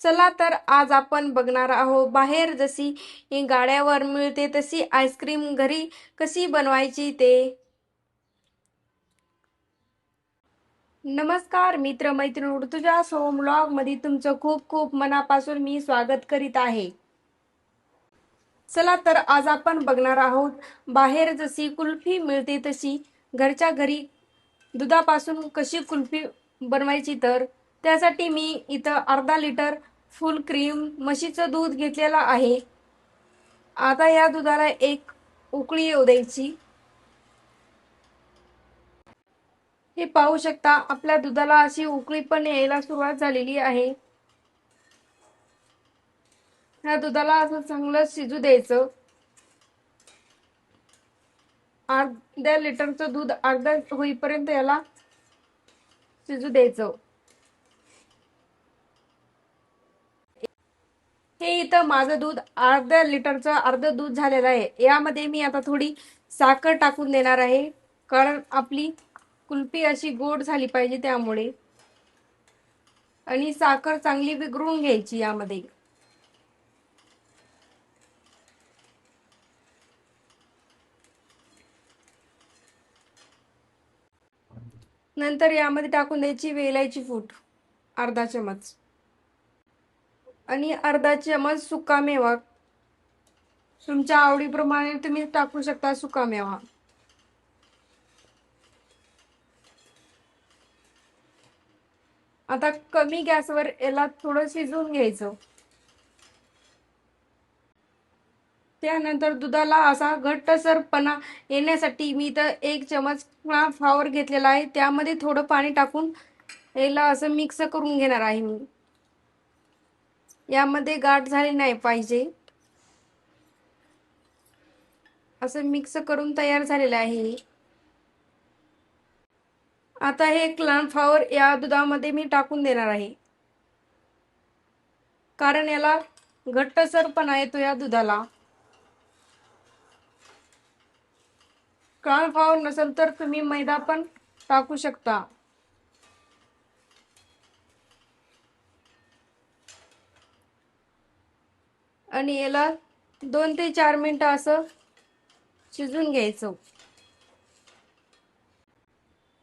चला तर आज आपण बघणार आहोत बाहेर जशी गाड्यावर मिळते तशी आईस्क्रीम घरी कशी बनवायची ते। नमस्कार मित्र मैत्रिणी, ऋतुजा सोम ब्लॉग मध्ये तुमचं खूप खूप मनापासून मी स्वागत करीत आहे। चला तर आज आपण बघणार आहोत बाहेर जशी कुल्फी मिळते तशी घरच्या घरी दुधापासून कशी कुल्फी बनवायची। तर त्यासाठी मी इथं अर्धा लिटर फुल क्रीम म्हशीचं दूध घेतलेला आहे। आता या दुधाला एक उकळी येऊ द्यायची। हे पाहू शकता आपल्या दुधाला अशी उकळी पण यायला सुरुवात झालेली आहे। ह्या दुधाला असं चांगलं शिजू द्यायचं। अर्ध्या लिटरचं दूध अर्धा होईपर्यंत याला शिजू द्यायचं। हे इथं माझं दूध अर्ध्या लिटरचं अर्ध दूध झालेलं आहे। यामध्ये मी आता थोडी साखर टाकून देणार आहे, कारण आपली कुल्फी अशी गोड झाली पाहिजे त्यामुळे। आणि साखर चांगली विघरून घ्यायची यामध्ये। नंतर यामध्ये टाकून द्यायची वेलायची पूड अर्धा चमच आणि अर्धा चमच सुका मेवा। तुमच्या आवडीप्रमाणे तुम्ही टाकू शकता सुका मेवा। आता कमी गॅसवर याला थोडं शिजवून घ्यायचं। त्यानंतर दुधाला असा घट्टसरपणा येण्यासाठी मी तर एक चमच फ्लावर घेतलेला आहे, त्यामध्ये थोडं पाणी टाकून याला असं मिक्स करून घेणार आहे मी। यामध्ये गाठ झाली नाही पाहिजे, असं मिक्स करून तयार झालेलं आहे। आता हे कॉर्नफ्लॉवर या दुधामध्ये मी टाकून देणार आहे, कारण याला घट्टसरपणा येतो या दुधाला। कॉर्नफ्लॉवर नसेल तर तुम्ही मैदा पण टाकू शकता। आणि याला 2 ते 4 मिनिटं असं शिजून घ्यायचं।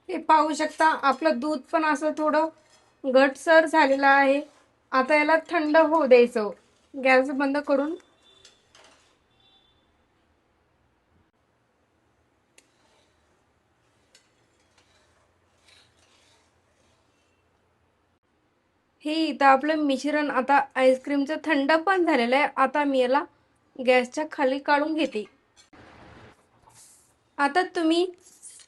हे पाहू शकता आपलं दूध पण असं थोडं घटसर झालेलं आहे। आता याला थंड होऊ द्यायचं गॅस बंद करून। हे इथं आपलं मिश्रण आता आईस्क्रीमचं थंड पण झालेलं आहे। आता मी याला गॅसच्या खाली काढून घेते। आता तुम्ही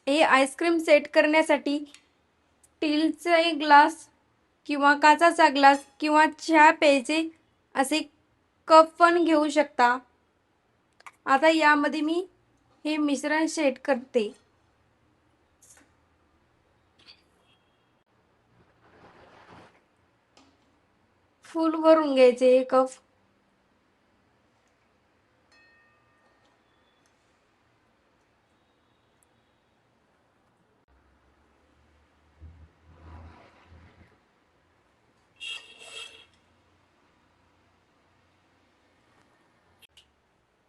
हे आईस्क्रीम सेट करण्यासाठी स्टीलचा एक ग्लास किंवा काचाचा ग्लास किंवा चहा प्यायचे असे कप पण घेऊ शकता। आता यामध्ये मी हे मिश्रण सेट करते। फुल भरून घ्यायचे हे कप।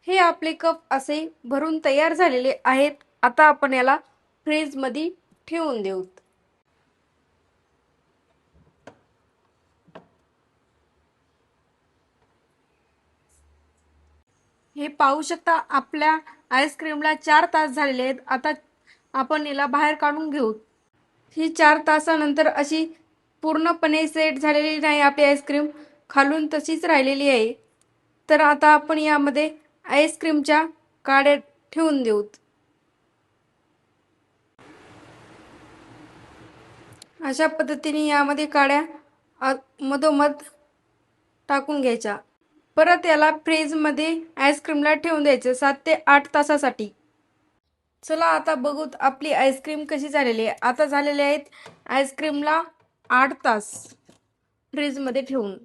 हे आपले कप असे भरून तयार झालेले आहेत। आता आपण याला फ्रीज मध्ये ठेवून देऊ। हे पाहू शकता आपल्या आईस्क्रीमला 4 तास झालेले आहेत। आता आपण याला बाहेर काढून घेऊ। ही 4 तासानंतर अशी पूर्णपणे सेट झालेली नाही आपली आईस्क्रीम, खालून तशीच राहिलेली आहे। तर आता आपण यामध्ये आईस्क्रीमच्या काड्या ठेवून देऊ। अशा पद्धतीने यामध्ये काड्या मधोमध टाकून घ्यायच्या। परत याला फ्रीज मध्ये आईस्क्रीमला ठेवून द्यायचं 7 ते 8 तासासाठी। चला आता बघू आपली आईस्क्रीम कशी झालेली आहे। आता झालेले आहेत आईस्क्रीमला 8 तास फ्रीज मध्ये ठेवून।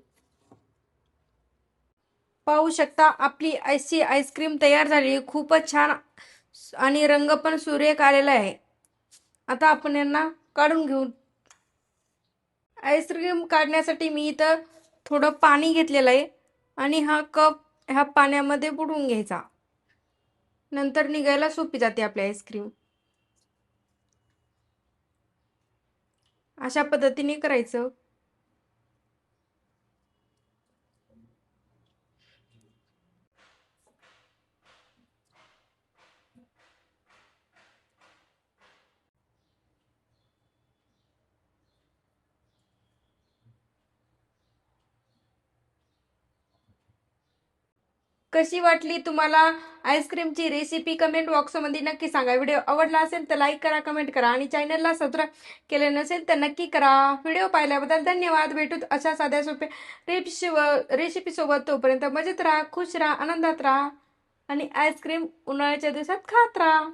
पाहू शकता आपली अशी आईस्क्रीम तयार झाली आहे। खूपच छान आणि रंग पण सुरेख आलेला आहे। आता आपण यांना काढून घेऊ। आईस्क्रीम काढण्यासाठी मी इथं थोडं पाणी घेतलेलं आहे आणि हा कप ह्या पाण्यामध्ये बुडवून घ्यायचा. नंतर निघायला सोपी जाते आपली आईस्क्रीम. अशा पद्धतीने करायचं. कशी वाटली तुम्हाला आईस्क्रीमची रेसिपी कमेंट बॉक्समध्ये नक्की सांगा. व्हिडिओ आवडला असेल तर लाईक करा, कमेंट करा आणि चॅनलला सबस्क्राईब केले नसेल तर नक्की करा. व्हिडिओ पाहिल्याबद्दल धन्यवाद. भेटू अशा साध्या सोप्या रेसिपीसोबत. तोपर्यंत मजेत राहा, खुश राहा, आनंदात राहा आणि आईस्क्रीम उन्हाळ्याच्या दिवसात खात राहा.